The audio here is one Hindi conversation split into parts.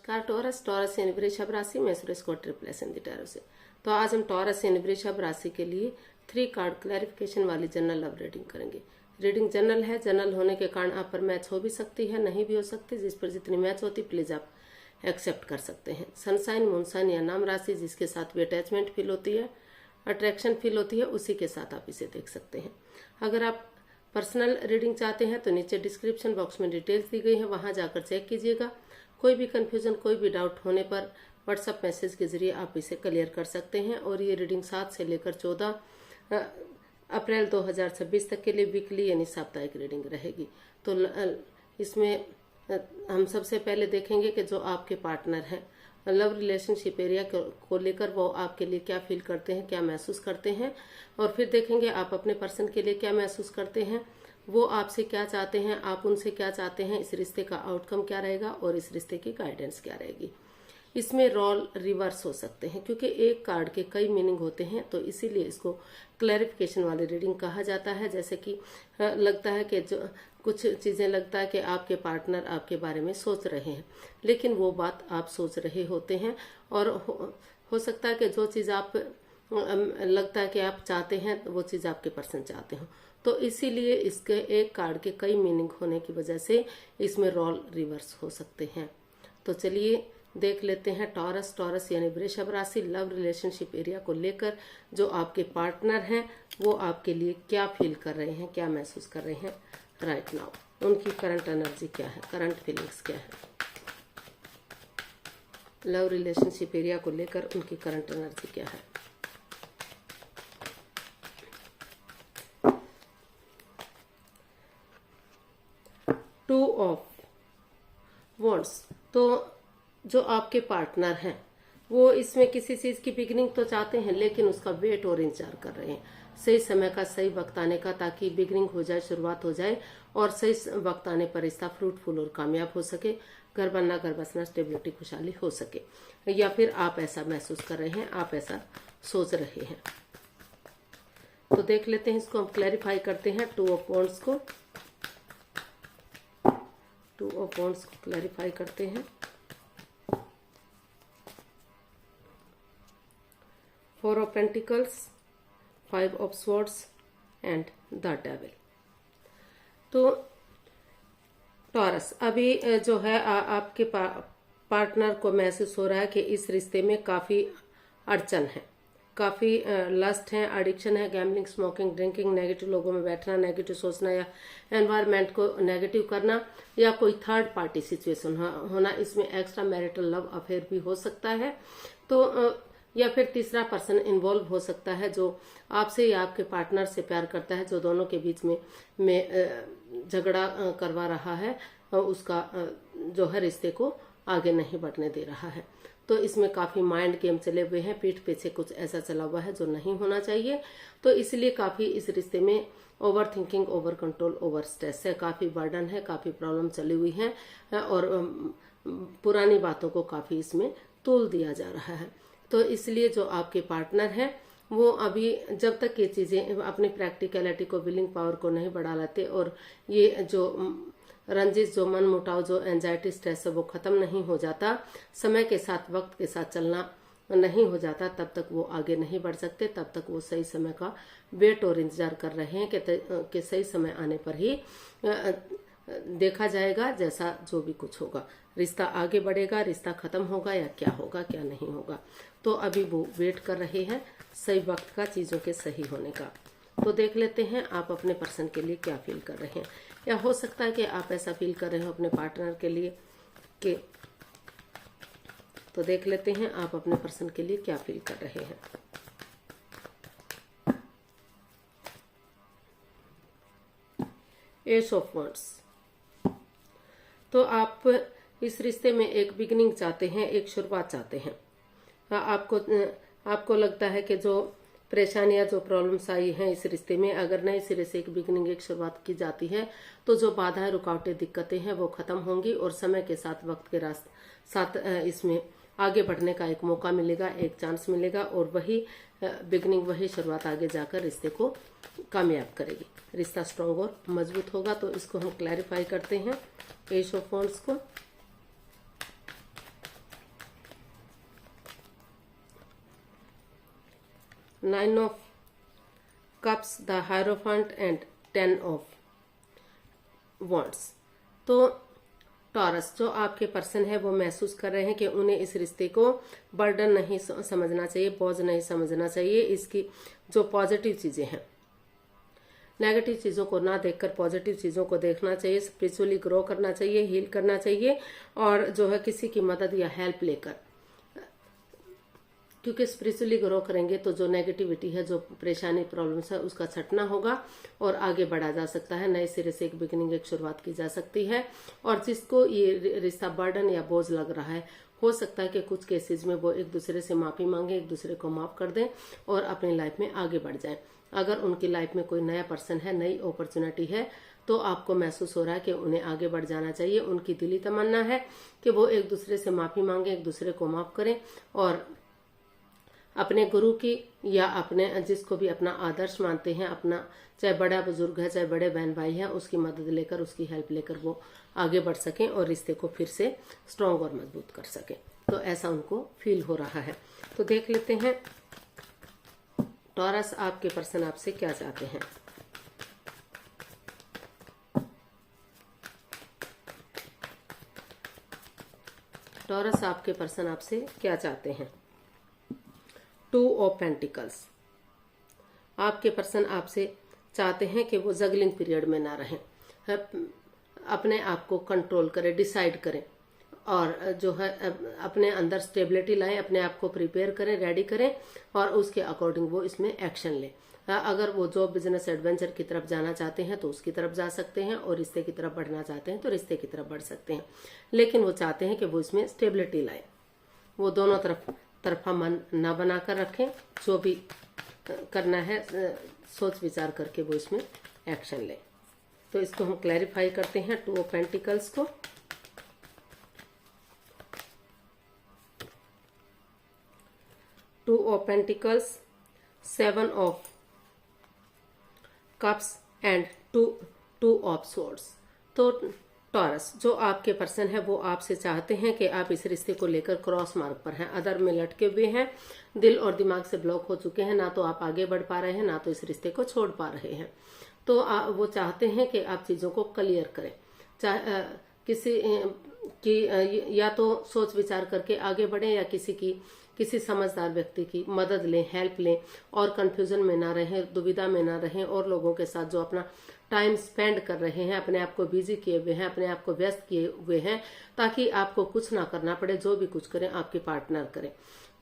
नमस्कार टॉरस। टॉरस यानी वृषभ राशि में सुरेश को triple S in the tarot से। तो आज हम टॉरस यानी वृषभ राशि के लिए 3 कार्ड क्लैरिफिकेशन वाली जनरल लव रीडिंग करेंगे। रीडिंग जनरल है, जनरल होने के कारण आप पर मैच हो भी सकती है, नहीं भी हो सकती। जिस पर जितनी मैच होती प्लीज आप एक्सेप्ट कर सकते हैं। सनसाइन, मूनसाइन या नाम राशि जिसके साथ भी अटैचमेंट फील होती है, अट्रैक्शन फील होती है, उसी के साथ आप इसे देख सकते हैं। अगर आप पर्सनल रीडिंग चाहते हैं तो नीचे डिस्क्रिप्शन बॉक्स में डिटेल्स दी गई है, वहां जाकर चेक कीजिएगा। कोई भी कंफ्यूजन, कोई भी डाउट होने पर व्हाट्सएप मैसेज के जरिए आप इसे क्लियर कर सकते हैं। और ये रीडिंग 7 से लेकर 14 अप्रैल 2026 तक के लिए वीकली यानी साप्ताहिक रीडिंग रहेगी। तो इसमें हम सबसे पहले देखेंगे कि जो आपके पार्टनर हैं लव रिलेशनशिप एरिया को लेकर वो आपके लिए क्या फील करते हैं, क्या महसूस करते हैं। और फिर देखेंगे आप अपने पर्सन के लिए क्या महसूस करते हैं, वो आपसे क्या चाहते हैं, आप उनसे क्या चाहते हैं, इस रिश्ते का आउटकम क्या रहेगा और इस रिश्ते की गाइडेंस क्या रहेगी। इसमें रोल रिवर्स हो सकते हैं क्योंकि एक कार्ड के कई मीनिंग होते हैं, तो इसीलिए इसको क्लैरिफिकेशन वाली रीडिंग कहा जाता है। जैसे कि लगता है कि जो कुछ चीजें लगता है कि आपके पार्टनर आपके बारे में सोच रहे हैं, लेकिन वो बात आप सोच रहे होते हैं। और हो सकता है कि जो चीज आप लगता है कि आप चाहते हैं वो चीज आपके पर्सन चाहते हो। तो इसीलिए इसके एक कार्ड के कई मीनिंग होने की वजह से इसमें रोल रिवर्स हो सकते हैं। तो चलिए देख लेते हैं टॉरस। टॉरस यानी वृषभ राशि लव रिलेशनशिप एरिया को लेकर जो आपके पार्टनर हैं वो आपके लिए क्या फील कर रहे हैं, क्या महसूस कर रहे हैं राइट नाउ। उनकी करंट एनर्जी क्या है, करंट फीलिंग्स क्या है, लव रिलेशनशिप एरिया को लेकर उनकी करंट एनर्जी क्या है। Two of wands. तो जो आपके पार्टनर हैं वो इसमें किसी चीज की बिगिनिंग तो चाहते हैं, लेकिन उसका वेट और इंतजार कर रहे हैं सही समय का, सही वक्त आने का, ताकि बिगिनिंग हो जाए, शुरुआत हो जाए और सही वक्त आने पर रिश्ता फ्रूटफुल और कामयाब हो सके, घर बनना, घर बसना, स्टेबिलिटी, खुशहाली हो सके। या फिर आप ऐसा महसूस कर रहे हैं, आप ऐसा सोच रहे हैं। तो देख लेते हैं, इसको हम क्लैरिफाई करते हैं। टू ऑफ वॉन्ड्स को क्लैरिफाई करते हैं। 4 of Pentacles, 5 of Swords and the Devil। तो टॉरस अभी जो है आपके पार्टनर को महसूस हो रहा है कि इस रिश्ते में काफी अड़चन है, काफी लस्ट है, एडिक्शन है, गैम्बलिंग, स्मोकिंग, ड्रिंकिंग, नेगेटिव लोगों में बैठना, नेगेटिव सोचना या एनवायरनमेंट को नेगेटिव करना, या कोई थर्ड पार्टी सिचुएशन होना। इसमें एक्स्ट्रा मैरिटल लव अफेयर भी हो सकता है। तो या फिर तीसरा पर्सन इन्वॉल्व हो सकता है जो आपसे या आपके पार्टनर से प्यार करता है, जो दोनों के बीच में झगड़ा करवा रहा है, उसका जो है रिश्ते को आगे नहीं बढ़ने दे रहा है। तो इसमें काफी माइंड गेम चले हुए हैं, पीठ पीछे कुछ ऐसा चला हुआ है जो नहीं होना चाहिए। तो इसलिए काफी इस रिश्ते में over thinking, over control, over stress है, काफी बर्डन है, काफी प्रॉब्लम चली हुई है और पुरानी बातों को काफी इसमें तोल दिया जा रहा है। तो इसलिए जो आपके पार्टनर हैं वो अभी जब तक ये चीजें अपनी प्रैक्टिकलिटी को, विलिंग पावर को नहीं बढ़ा लाते और ये जो रंजिश, जो मन मुटाव, जो एंजाइटी, स्ट्रेस है वो खत्म नहीं हो जाता, समय के साथ, वक्त के साथ चलना नहीं हो जाता, तब तक वो आगे नहीं बढ़ सकते। तब तक वो सही समय का वेट और इंतजार कर रहे हैं कि सही समय आने पर ही देखा जाएगा, जैसा जो भी कुछ होगा, रिश्ता आगे बढ़ेगा, रिश्ता खत्म होगा या क्या होगा, क्या नहीं होगा। तो अभी वो वेट कर रहे हैं सही वक्त का, चीजों के सही होने का। तो देख लेते हैं आप अपने पर्सन के लिए क्या फील कर रहे हैं, या हो सकता है कि आप ऐसा फील कर रहे हो अपने पार्टनर के लिए कि। तो देख लेते हैं आप अपने पर्सन के लिए क्या फील कर रहे हैं। S of wands. तो आप इस रिश्ते में एक बिगिनिंग चाहते हैं, एक शुरुआत चाहते हैं। आपको लगता है कि जो परेशानियां, जो प्रॉब्लम्स आई हैं इस रिश्ते में, अगर नए सिरे से एक बिगिनिंग, एक शुरुआत की जाती है तो जो बाधाएं, रुकावटें, दिक्कतें हैं वो खत्म होंगी और समय के साथ, वक्त के साथ इसमें आगे बढ़ने का एक मौका मिलेगा, एक चांस मिलेगा और वही बिगिनिंग, वही शुरुआत आगे जाकर रिश्ते को कामयाब करेगी, रिश्ता स्ट्रांग और मजबूत होगा। तो इसको हम क्लैरिफाई करते हैं एस ऑफ वॉन्ड्स को। 9 of cups, the hierophant and 10 of wands. तो टॉरस जो आपके पर्सन है वो महसूस कर रहे हैं कि उन्हें इस रिश्ते को बर्डन नहीं समझना चाहिए, बोझ नहीं समझना चाहिए। इसकी जो पॉजिटिव चीजें हैं, नेगेटिव चीजों को ना देखकर पॉजिटिव चीजों को देखना चाहिए, स्पिरिचुअली ग्रो करना चाहिए, हील करना चाहिए, और जो है किसी की मदद या हेल्प लेकर, क्योंकि स्पिरिचुअली ग्रो करेंगे तो जो नेगेटिविटी है, जो परेशानी प्रॉब्लम्स है, उसका छटना होगा और आगे बढ़ा जा सकता है। नए सिरे से एक बिगिनिंग, एक शुरुआत की जा सकती है। और जिसको ये रिश्ता बर्डन या बोझ लग रहा है, हो सकता है कि कुछ केसेस में वो एक दूसरे से माफी मांगे, एक दूसरे को माफ कर दें और अपनी लाइफ में आगे बढ़ जाएं। अगर उनकी लाइफ में कोई नया पर्सन है, नई अपॉर्चुनिटी है, तो आपको महसूस हो रहा है कि उन्हें आगे बढ़ जाना चाहिए। उनकी दिली तमन्ना है कि वो एक दूसरे से माफी मांगे, एक दूसरे को माफ करें और अपने गुरु की या अपने जिसको भी अपना आदर्श मानते हैं, अपना चाहे बड़ा बुजुर्ग है, चाहे बड़े बहन भाई है, उसकी मदद लेकर, उसकी हेल्प लेकर वो आगे बढ़ सकें और रिश्ते को फिर से स्ट्रांग और मजबूत कर सकें। तो ऐसा उनको फील हो रहा है। तो देख लेते हैं टॉरस आपके पर्सन आपसे क्या चाहते हैं। टॉरस आपके पर्सन आपसे क्या चाहते हैं। 2 ऑफ पेंटिकल्स। आपके पर्सन आपसे चाहते हैं कि वो जगलिंग पीरियड में ना रहें, अपने आप को कंट्रोल करें, डिसाइड करें और जो है अपने अंदर स्टेबिलिटी लाएं, अपने आप को प्रिपेयर करें, रेडी करें और उसके अकॉर्डिंग वो इसमें एक्शन लें। अगर वो जॉब, बिजनेस, एडवेंचर की तरफ जाना चाहते हैं तो उसकी तरफ जा सकते हैं, और रिश्ते की तरफ बढ़ना चाहते हैं तो रिश्ते की तरफ बढ़ सकते हैं। लेकिन वो चाहते हैं कि वो इसमें स्टेबिलिटी लाएं। वो दोनों तरफा मन ना बनाकर रखें। जो भी करना है सोच विचार करके वो इसमें एक्शन लें। तो इसको हम क्लैरिफाई करते हैं 2 ऑफ पेंटिकल्स को। Two of pentacles, 7 of cups and 2 of swords. तो टॉरस जो आपके पर्सन है वो आपसे चाहते हैं कि आप इस रिश्ते को लेकर क्रॉस मार्ग पर हैं, अदर में लटके हुए हैं, दिल और दिमाग से ब्लॉक हो चुके हैं, ना तो आप आगे बढ़ पा रहे हैं, ना तो इस रिश्ते को छोड़ पा रहे हैं। तो वो चाहते हैं कि आप चीजों को क्लियर करें, चाहे किसी की या तो सोच विचार करके आगे बढ़े या किसी समझदार व्यक्ति की मदद लें, हेल्प लें और कंफ्यूजन में ना रहें, दुविधा में ना रहें, और लोगों के साथ जो अपना टाइम स्पेंड कर रहे हैं, अपने आप को बिजी किए हुए हैं, अपने आप को व्यस्त किए हुए हैं, ताकि आपको कुछ ना करना पड़े, जो भी कुछ करें आपके पार्टनर करें।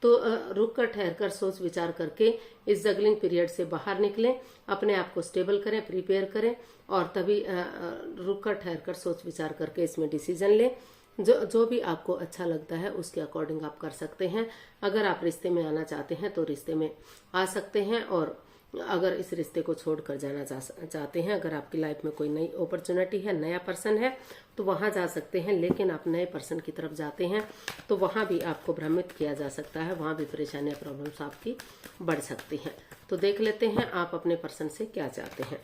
तो रुक कर, ठहर कर, सोच विचार करके इस जगलिंग पीरियड से बाहर निकलें, अपने आप को स्टेबल करें, प्रिपेयर करें और तभी रुक कर, ठहर कर, सोच विचार करके इसमें डिसीजन लें। जो भी आपको अच्छा लगता है उसके अकॉर्डिंग आप कर सकते हैं। अगर आप रिश्ते में आना चाहते हैं तो रिश्ते में आ सकते हैं, और अगर इस रिश्ते को छोड़कर जाना चाहते हैं, अगर आपकी लाइफ में कोई नई अपॉर्चुनिटी है, नया पर्सन है, तो वहां जा सकते हैं। लेकिन आप नए पर्सन की तरफ जाते हैं तो वहां भी आपको भ्रमित किया जा सकता है, वहां भी परेशानियां, प्रॉब्लम्स आपकी बढ़ सकती हैं। तो देख लेते हैं आप अपने पर्सन से क्या चाहते हैं।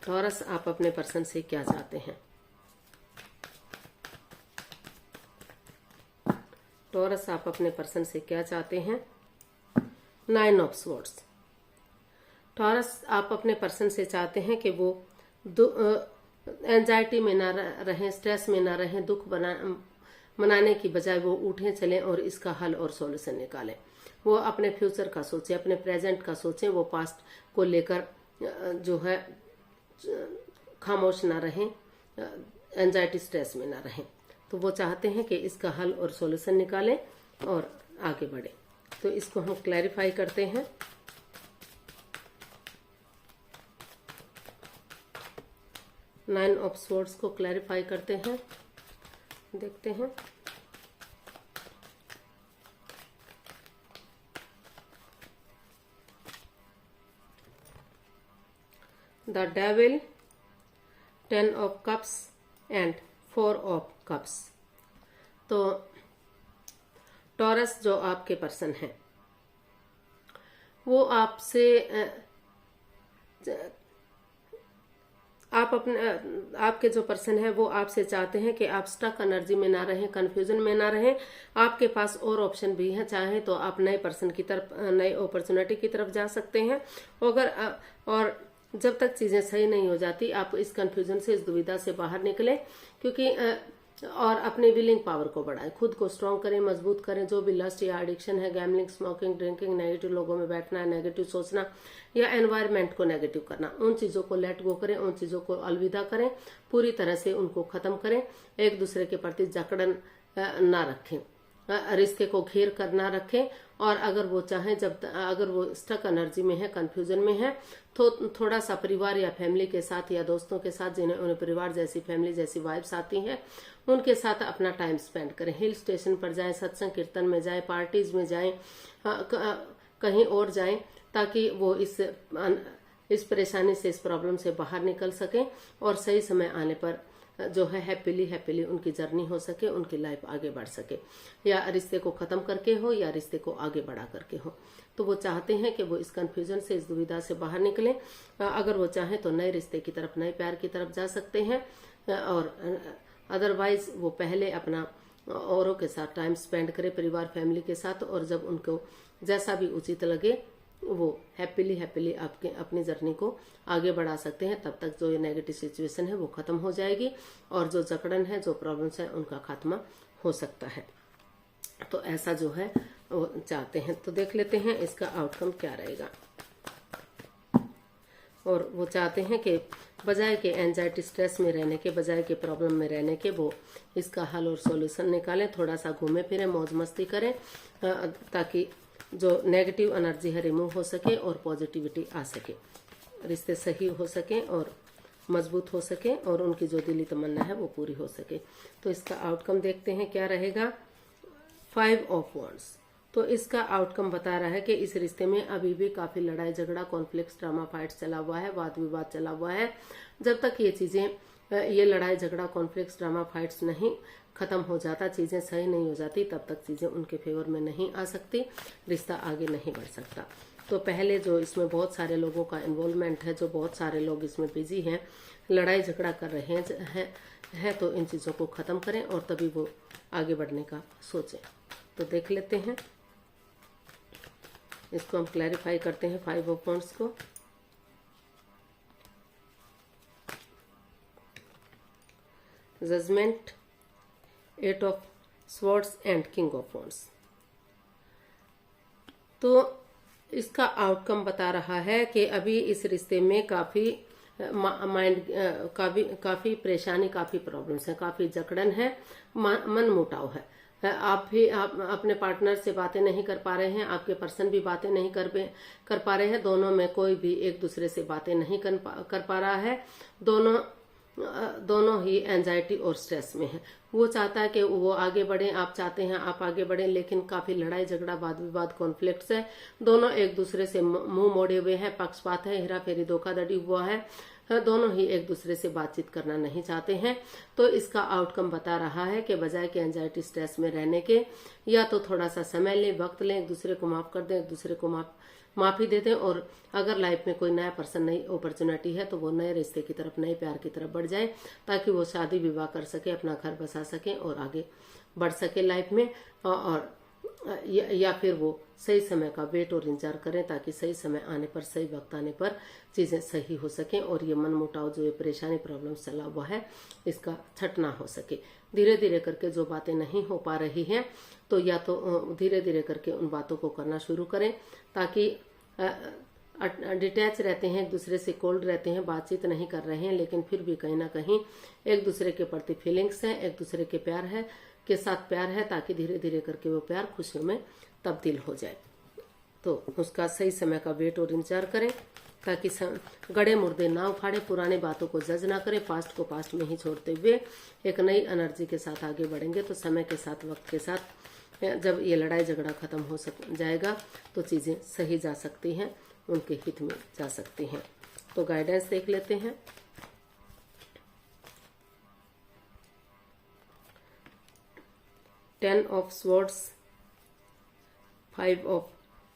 टॉरस आप अपने पर्सन से क्या चाहते हैं। टॉरस आप अपने पर्सन से क्या चाहते हैं। 9 ऑफ स्वॉर्ड्स। टॉरस आप अपने पर्सन से चाहते हैं कि वो एंजाइटी में ना रहें, स्ट्रेस में ना रहें, दुख मनाने की बजाय वो उठें, चलें और इसका हल और सॉल्यूशन निकालें। वो अपने फ्यूचर का सोचें, अपने प्रेजेंट का सोचें, वो पास्ट को लेकर जो है खामोश ना रहें, एंजाइटी, स्ट्रेस में ना रहें। तो वो चाहते हैं कि इसका हल और सॉल्यूशन निकालें और आगे बढ़े। तो इसको हम क्लैरिफाई करते हैं। नाइन ऑफ स्वॉर्ड्स को क्लैरिफाई करते हैं, देखते हैं। The devil, 10 of cups and 4 of cups. तो टॉरस जो आपके पर्सन है वो आपसे आप अपने आपके जो पर्सन है वो आपसे चाहते हैं कि आप स्टक एनर्जी में ना रहें, कंफ्यूजन में ना रहें। आपके पास और ऑप्शन भी है, चाहे तो आप नए पर्सन की तरफ, नए अपॉर्चुनिटी की तरफ जा सकते हैं। और जब तक चीजें सही नहीं हो जाती, आप इस कंफ्यूजन से, इस दुविधा से बाहर निकले, क्योंकि और अपनी विलिंग पावर को बढ़ाएं, खुद को स्ट्रांग करें, मजबूत करें। जो भी लस्ट या एडिक्शन है, गैमलिंग, स्मोकिंग, ड्रिंकिंग, नेगेटिव लोगों में बैठना, नेगेटिव सोचना या एनवायरनमेंट को नेगेटिव करना, उन चीजों को लेट गो करें, उन चीजों को अलविदा करें, पूरी तरह से उनको खत्म करें। एक दूसरे के प्रति जकड़न ना रखें, रिश्ते को घेर कर ना रखें। और अगर वो चाहें, अगर वो स्टक एनर्जी में है, कंफ्यूजन में है, तो थोड़ा सा परिवार या फैमिली के साथ या दोस्तों के साथ, जिन्हें उन्हें परिवार जैसी, फैमिली जैसी वाइब्स आती हैं, उनके साथ अपना टाइम स्पेंड करें। हिल स्टेशन पर जाएं, सत्संग कीर्तन में जाएं, पार्टीज में जाएं, कहीं और जाएं, ताकि वो इस परेशानी से, इस प्रॉब्लम से बाहर निकल सकें और सही समय आने पर जो है हैप्पीली उनकी जर्नी हो सके, उनकी लाइफ आगे बढ़ सके, या रिश्ते को खत्म करके हो या रिश्ते को आगे बढ़ा करके हो। तो वो चाहते हैं कि वो इस कंफ्यूजन से, इस दुविधा से बाहर निकले। अगर वो चाहें तो नए रिश्ते की तरफ, नए प्यार की तरफ जा सकते हैं, और अदरवाइज वो पहले अपना औरों के साथ टाइम स्पेंड करें, परिवार फैमिली के साथ, और जब उनको जैसा भी उचित लगे वो हैप्पीली आपके अपनी जर्नी को आगे बढ़ा सकते हैं। तब तक जो ये नेगेटिव सिचुएशन है वो खत्म हो जाएगी, और जो जकड़न है, जो प्रॉब्लम्स है, उनका खात्मा हो सकता है। तो ऐसा जो है वो चाहते हैं। तो देख लेते हैं इसका आउटकम क्या रहेगा। और वो चाहते हैं कि बजाय के एंजाइटी, स्ट्रेस में रहने के, बजाय के प्रॉब्लम में रहने के, वो इसका हल और सॉल्यूशन निकालें। थोड़ा सा घूमे फिरे, मौज मस्ती करें, ताकि जो नेगेटिव एनर्जी है रिमूव हो सके और पॉजिटिविटी आ सके, रिश्ते सही हो सके और मजबूत हो सके, और उनकी जो दिली तमन्ना है वो पूरी हो सके। तो इसका आउटकम देखते हैं क्या रहेगा। 5 ऑफ वॉन्ड्स। तो इसका आउटकम बता रहा है कि इस रिश्ते में अभी भी काफी लड़ाई झगड़ा, कॉन्फ्लिक्ट, ड्रामा, फाइट्स चला हुआ है, वाद विवाद चला हुआ है। जब तक ये चीजें, ये लड़ाई झगड़ा, कॉन्फ्लिक्ट, ड्रामा, फाइट्स नहीं खत्म हो जाता, चीजें सही नहीं हो जाती, तब तक चीजें उनके फेवर में नहीं आ सकती, रिश्ता आगे नहीं बढ़ सकता। तो पहले जो इसमें बहुत सारे लोगों का इन्वॉल्वमेंट है, जो बहुत सारे लोग इसमें बिजी हैं, लड़ाई झगड़ा कर रहे हैं, तो इन चीजों को खत्म करें और तभी वो आगे बढ़ने का सोचें। तो देख लेते हैं इसको, हम क्लैरिफाई करते हैं 5 ऑफ वॉन्ड्स को। Judgement, 8 of swords and king of wands. तो इसका आउटकम बता रहा है कि अभी इस रिश्ते में काफी माइंड, काफी परेशानी, काफी प्रॉब्लम्स हैं, काफी जकड़न है, मन मुटाव है। आप अपने पार्टनर से बातें नहीं कर पा रहे हैं, आपके पर्सन भी बातें नहीं कर पा रहे हैं, दोनों में कोई भी एक दूसरे से बातें नहीं कर पा रहा है। दोनों ही एंजाइटी और स्ट्रेस में है। वो चाहता है कि वो आगे बढ़े, आप चाहते हैं आप आगे बढ़े, लेकिन काफी लड़ाई झगड़ा, वाद विवाद, कॉन्फ्लिक्ट्स है, दोनों एक दूसरे से मुंह मोड़े हुए हैं, पक्षपात है, हेरा फेरी, धोखाधड़ी हुआ है, दोनों ही एक दूसरे से बातचीत करना नहीं चाहते हैं। तो इसका आउटकम बता रहा है कि बजाय के एंजाइटी, स्ट्रेस में रहने के, या तो थोड़ा सा समय लें, वक्त लें, एक दूसरे को माफ कर दें, एक दूसरे को माफी दे दें, और अगर लाइफ में कोई नया पर्सन, नई अपॉर्चुनिटी है, तो वो नए रिश्ते की तरफ, नए प्यार की तरफ बढ़ जाए, ताकि वो शादी विवाह कर सके, अपना घर बसा सके और आगे बढ़ सके लाइफ में। और या फिर वो सही समय का वेट और इंतजार करें, ताकि सही समय आने पर, सही वक्त आने पर चीजें सही हो सकें, और ये मन मुटाव, जो ये परेशानी, प्रॉब्लम चला हुआ है, इसका छटना हो सके। धीरे धीरे करके जो बातें नहीं हो पा रही हैं, तो या तो धीरे धीरे करके उन बातों को करना शुरू करें, ताकि डिटैच रहते हैं, एक दूसरे से कोल्ड रहते हैं, बातचीत नहीं कर रहे हैं, लेकिन फिर भी कहीं ना कहीं एक दूसरे के प्रति फीलिंग्स हैं, एक दूसरे के साथ प्यार है, ताकि धीरे धीरे करके वो प्यार खुशियों में तब्दील हो जाए। तो उसका सही समय का वेट और इंतजार करें, ताकि गड़े मुर्दे ना उखाड़े, पुरानी बातों को जज ना करें, पास्ट को पास्ट में ही छोड़ते हुए एक नई एनर्जी के साथ आगे बढ़ेंगे। तो समय के साथ, वक्त के साथ जब ये लड़ाई झगड़ा खत्म हो जाएगा, तो चीजें सही जा सकती हैं, उनके हित में जा सकती हैं। तो गाइडेंस देख लेते हैं। Ten of swords, 5 of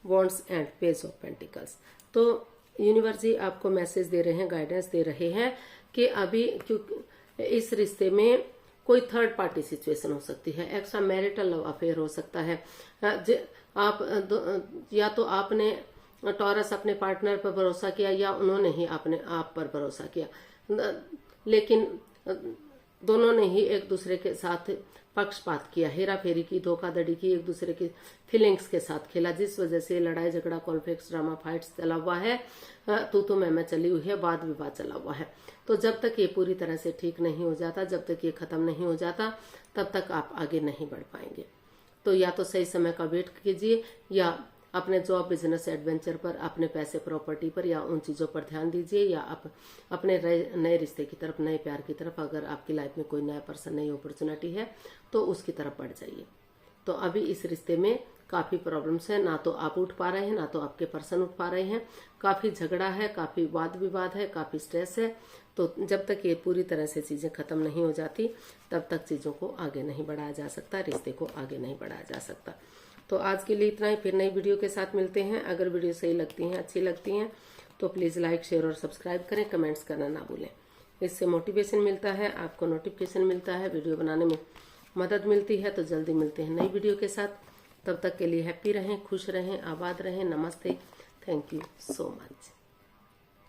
wands and page of pentacles. तो यूनिवर्स जी आपको मैसेज दे रहे हैं, गाइडेंस दे रहे हैं कि अभी क्योंकि इस रिश्ते में कोई थर्ड पार्टी सिचुएशन हो सकती है, एक्स्ट्रा मैरिटल लव अफेयर हो सकता है। या तो आपने टॉरस अपने पार्टनर पर भरोसा किया या उन्होंने ही अपने आप पर भरोसा किया, लेकिन दोनों ने ही एक दूसरे के साथ पक्षपात किया, हेरा फेरी की, धोखाधड़ी की, एक दूसरे की फीलिंग्स के साथ खेला, जिस वजह से लड़ाई झगड़ा, कॉन्फ्लिक्ट, ड्रामा, फाइट्स चला हुआ है, तू मैं चली हुई है, वाद विवाद चला हुआ है। तो जब तक ये पूरी तरह से ठीक नहीं हो जाता, जब तक ये खत्म नहीं हो जाता, तब तक आप आगे नहीं बढ़ पाएंगे। तो या तो सही समय का वेट कीजिए, या अपने जॉब, बिजनेस, एडवेंचर पर, अपने पैसे, प्रॉपर्टी पर, या उन चीजों पर ध्यान दीजिए, या अपने नए रिश्ते की तरफ, नए प्यार की तरफ, अगर आपकी लाइफ में कोई नया पर्सन, नई अपॉर्चुनिटी है तो उसकी तरफ बढ़ जाइए। तो अभी इस रिश्ते में काफी प्रॉब्लम्स है, ना तो आप उठ पा रहे हैं, ना तो आपके पर्सन उठ पा रहे हैं, काफी झगड़ा है, काफी वाद विवाद है, काफी स्ट्रेस है। तो जब तक ये पूरी तरह से चीजें खत्म नहीं हो जाती, तब तक चीजों को आगे नहीं बढ़ाया जा सकता, रिश्ते को आगे नहीं बढ़ाया जा सकता। तो आज के लिए इतना ही, फिर नई वीडियो के साथ मिलते हैं। अगर वीडियो सही लगती हैं, अच्छी लगती हैं, तो प्लीज लाइक, शेयर और सब्सक्राइब करें, कमेंट्स करना ना भूलें। इससे मोटिवेशन मिलता है, आपको नोटिफिकेशन मिलता है, वीडियो बनाने में मदद मिलती है। तो जल्दी मिलते हैं नई वीडियो के साथ, तब तक के लिए हैप्पी रहें, खुश रहें, आबाद रहें। नमस्ते, थैंक यू सो मच।